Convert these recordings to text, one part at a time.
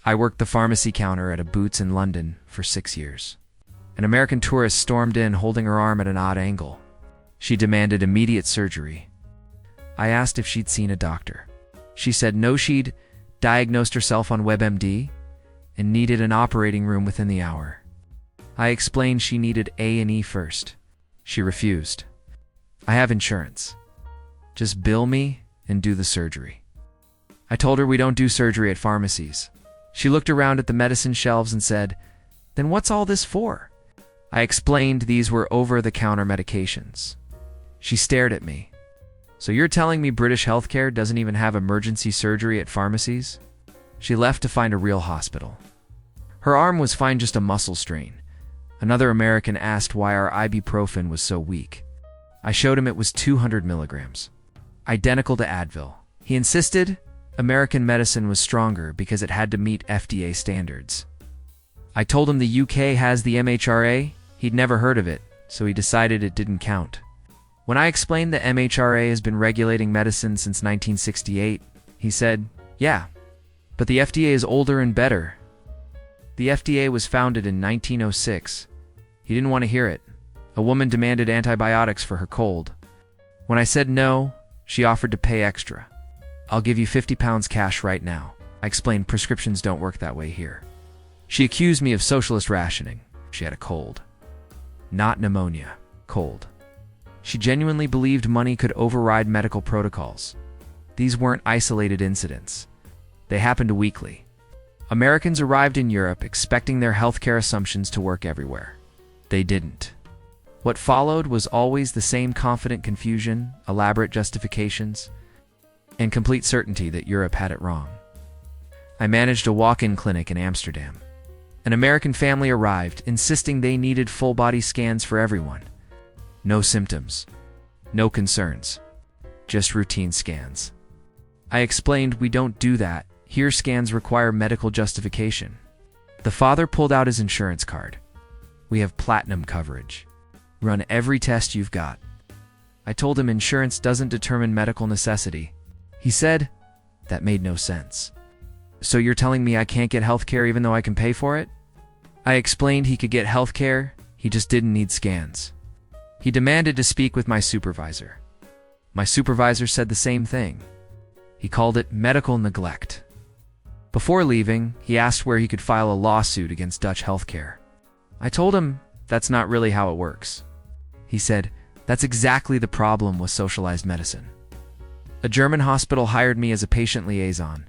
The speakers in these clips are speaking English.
I worked the pharmacy counter at a Boots in London for 6 years. An American tourist stormed in holding her arm at an odd angle. She demanded immediate surgery. I asked if she'd seen a doctor. She said no, she'd diagnosed herself on WebMD and needed an operating room within the hour. I explained she needed A&E first. She refused. I have insurance. Just bill me and do the surgery. I told her we don't do surgery at pharmacies. She looked around at the medicine shelves and said, "Then what's all this for?" I explained these were over-the-counter medications. She stared at me. "So you're telling me British healthcare doesn't even have emergency surgery at pharmacies?" She left to find a real hospital. Her arm was fine, just a muscle strain. Another American asked why our ibuprofen was so weak. I showed him it was 200 milligrams, identical to Advil. He insisted American medicine was stronger because it had to meet FDA standards. I told him the UK has the MHRA. He'd never heard of it, so he decided it didn't count. When I explained the MHRA has been regulating medicine since 1968, he said, "Yeah, but the FDA is older and better. The FDA was founded in 1906. He didn't want to hear it. A woman demanded antibiotics for her cold. When I said no, she offered to pay extra. "I'll give you £50 cash right now." I explained prescriptions don't work that way here. She accused me of socialist rationing. She had a cold. Not pneumonia, cold. She genuinely believed money could override medical protocols. These weren't isolated incidents. They happened weekly. Americans arrived in Europe expecting their healthcare assumptions to work everywhere. They didn't. What followed was always the same: confident confusion, elaborate justifications, and complete certainty that Europe had it wrong. I managed a walk-in clinic in Amsterdam. An American family arrived, insisting they needed full-body scans for everyone. No symptoms, no concerns, just routine scans. I explained we don't do that. Here scans require medical justification. The father pulled out his insurance card. "We have platinum coverage. Run every test you've got." I told him insurance doesn't determine medical necessity. He said, "That made no sense. So you're telling me I can't get healthcare even though I can pay for it?" I explained he could get healthcare, he just didn't need scans. He demanded to speak with my supervisor. My supervisor said the same thing. He called it medical neglect. Before leaving, he asked where he could file a lawsuit against Dutch healthcare. I told him that's not really how it works. He said, "That's exactly the problem with socialized medicine." A German hospital hired me as a patient liaison.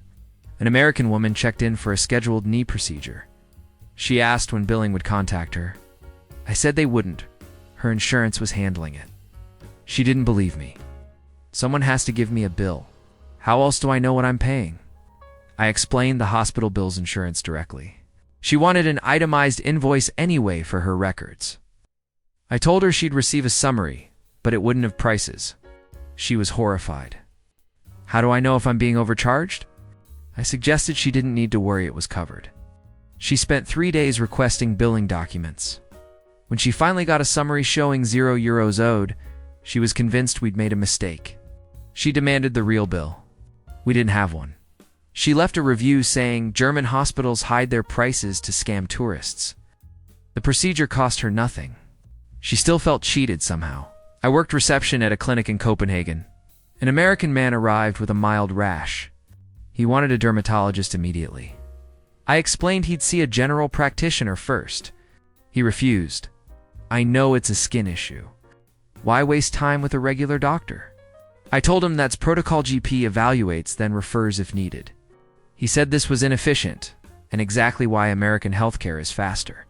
An American woman checked in for a scheduled knee procedure. She asked when billing would contact her. I said they wouldn't. Her insurance was handling it. She didn't believe me. "Someone has to give me a bill. How else do I know what I'm paying?" I explained the hospital bills insurance directly. She wanted an itemized invoice anyway for her records. I told her she'd receive a summary, but it wouldn't have prices. She was horrified. "How do I know if I'm being overcharged?" I suggested she didn't need to worry, it was covered. She spent 3 days requesting billing documents. When she finally got a summary showing €0 owed, she was convinced we'd made a mistake. She demanded the real bill. We didn't have one. She left a review saying German hospitals hide their prices to scam tourists. The procedure cost her nothing. She still felt cheated somehow. I worked reception at a clinic in Copenhagen. An American man arrived with a mild rash. He wanted a dermatologist immediately. I explained he'd see a general practitioner first. He refused. "I know it's a skin issue. Why waste time with a regular doctor?" I told him that's protocol. GP evaluates, then refers if needed. He said this was inefficient, and exactly why American healthcare is faster.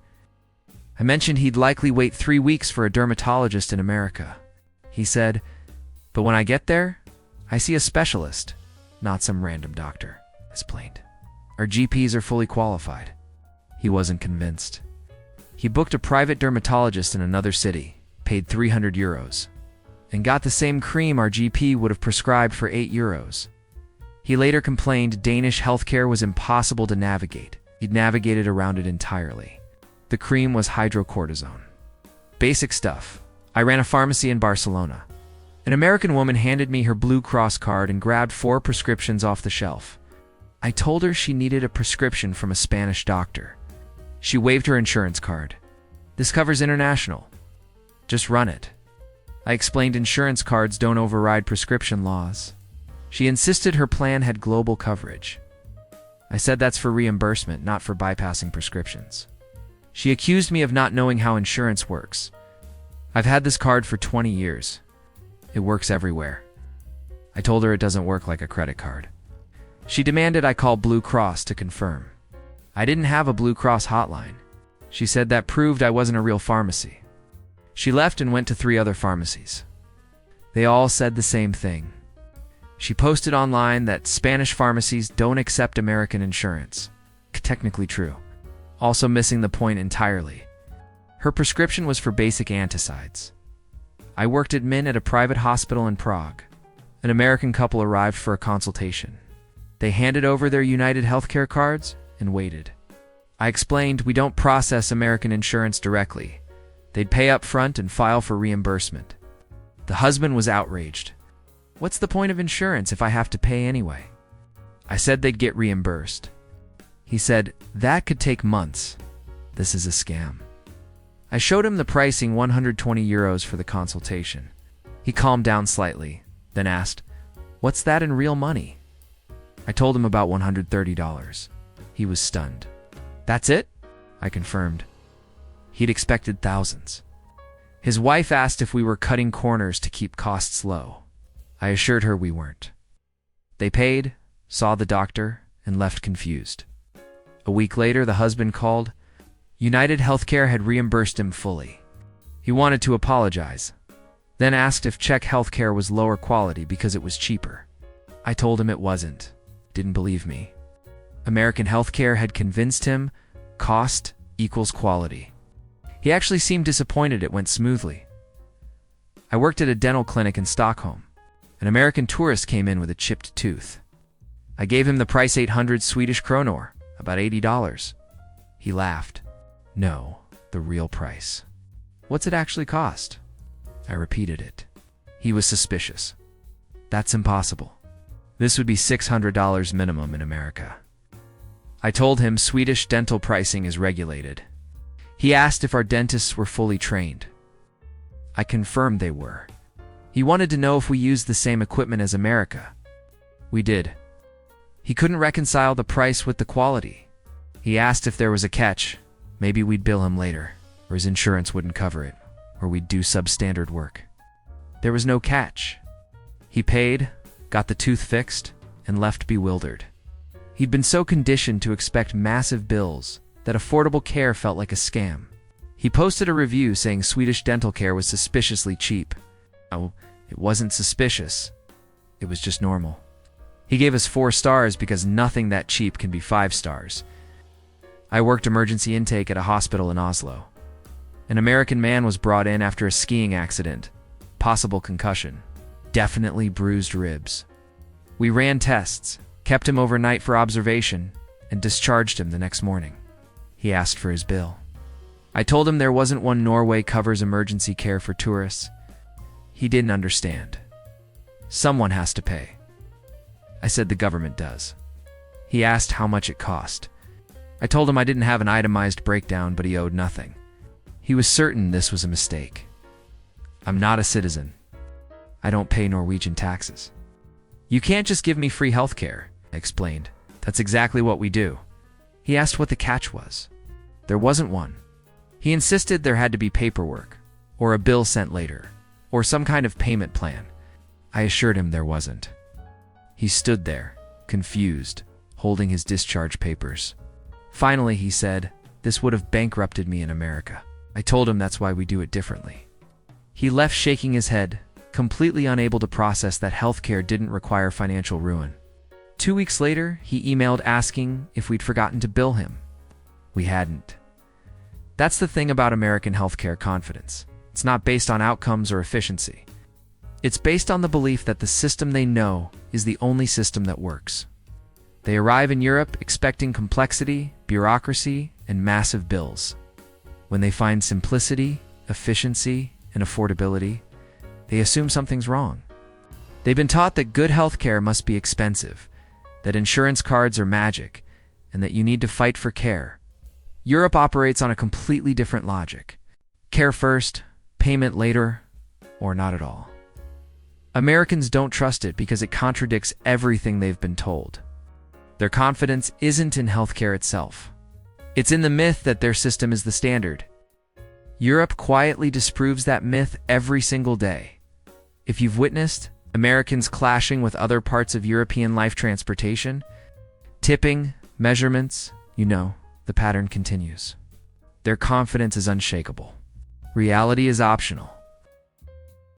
I mentioned he'd likely wait 3 weeks for a dermatologist in America. He said, "But when I get there, I see a specialist, not some random doctor." I explained. "Our GPs are fully qualified." He wasn't convinced. He booked a private dermatologist in another city, paid €300, and got the same cream our GP would have prescribed for €8. He later complained Danish healthcare was impossible to navigate. He'd navigated around it entirely. The cream was hydrocortisone. Basic stuff. I ran a pharmacy in Barcelona. An American woman handed me her Blue Cross card and grabbed 4 prescriptions off the shelf. I told her she needed a prescription from a Spanish doctor. She waved her insurance card. This covers international. Just run it. I explained insurance cards don't override prescription laws. She insisted her plan had global coverage. I said that's for reimbursement, not for bypassing prescriptions. She accused me of not knowing how insurance works. I've had this card for 20 years. It works everywhere. I told her it doesn't work like a credit card. She demanded I call Blue Cross to confirm. I didn't have a Blue Cross hotline. She said that proved I wasn't a real pharmacy. She left and went to 3 other pharmacies. They all said the same thing. She posted online that Spanish pharmacies don't accept American insurance. Technically true. Also missing the point entirely. Her prescription was for basic anticides. I worked admin at a private hospital in Prague. An American couple arrived for a consultation. They handed over their United Healthcare cards and waited. I explained we don't process American insurance directly. They'd pay up front and file for reimbursement. The husband was outraged. What's the point of insurance if I have to pay anyway? I said they'd get reimbursed. He said, that could take months. This is a scam. I showed him the pricing, 120 euros for the consultation. He calmed down slightly, then asked, what's that in real money? I told him about $130. He was stunned. That's it? I confirmed. He'd expected thousands. His wife asked if we were cutting corners to keep costs low. I assured her we weren't. They paid, saw the doctor, and left confused. A week later, the husband called. United Healthcare had reimbursed him fully. He wanted to apologize, then asked if Czech healthcare was lower quality because it was cheaper. I told him it wasn't. Didn't believe me. American healthcare had convinced him cost equals quality. He actually seemed disappointed it went smoothly. I worked at a dental clinic in Stockholm. An American tourist came in with a chipped tooth. I gave him the price, 800 Swedish kronor, about $80. He laughed. No, the real price. What's it actually cost? I repeated it. He was suspicious. That's impossible. This would be $600 minimum in America. I told him Swedish dental pricing is regulated. He asked if our dentists were fully trained. I confirmed they were. He wanted to know if we used the same equipment as America. We did. He couldn't reconcile the price with the quality. He asked if there was a catch. Maybe we'd bill him later, or his insurance wouldn't cover it, or we'd do substandard work. There was no catch. He paid, got the tooth fixed, and left bewildered. He'd been so conditioned to expect massive bills that affordable care felt like a scam. He posted a review saying Swedish dental care was suspiciously cheap. Oh, it wasn't suspicious. It was just normal. He gave us 4 stars because nothing that cheap can be 5 stars. I worked emergency intake at a hospital in Oslo. An American man was brought in after a skiing accident. Possible concussion. Definitely bruised ribs. We ran tests, kept him overnight for observation, and discharged him the next morning. He asked for his bill. I told him there wasn't one. Norway covers emergency care for tourists. He didn't understand. Someone has to pay. I said the government does. He asked how much it cost. I told him I didn't have an itemized breakdown, but he owed nothing. He was certain this was a mistake. I'm not a citizen. I don't pay Norwegian taxes. You can't just give me free healthcare, I explained. That's exactly what we do. He asked what the catch was. There wasn't one. He insisted there had to be paperwork, or a bill sent later, or some kind of payment plan. I assured him there wasn't. He stood there, confused, holding his discharge papers. Finally, he said, this would have bankrupted me in America. I told him that's why we do it differently. He left shaking his head, completely unable to process that healthcare didn't require financial ruin. 2 weeks later, he emailed asking if we'd forgotten to bill him. We hadn't. That's the thing about American healthcare confidence. It's not based on outcomes or efficiency. It's based on the belief that the system they know is the only system that works. They arrive in Europe expecting complexity, bureaucracy, and massive bills. When they find simplicity, efficiency, and affordability, they assume something's wrong. They've been taught that good healthcare must be expensive, that insurance cards are magic, and that you need to fight for care. Europe operates on a completely different logic. Care first, payment later, or not at all. Americans don't trust it because it contradicts everything they've been told. Their confidence isn't in healthcare itself. It's in the myth that their system is the standard. Europe quietly disproves that myth every single day. If you've witnessed Americans clashing with other parts of European life transportation, tipping, measurements, the pattern continues. Their confidence is unshakable. Reality is optional.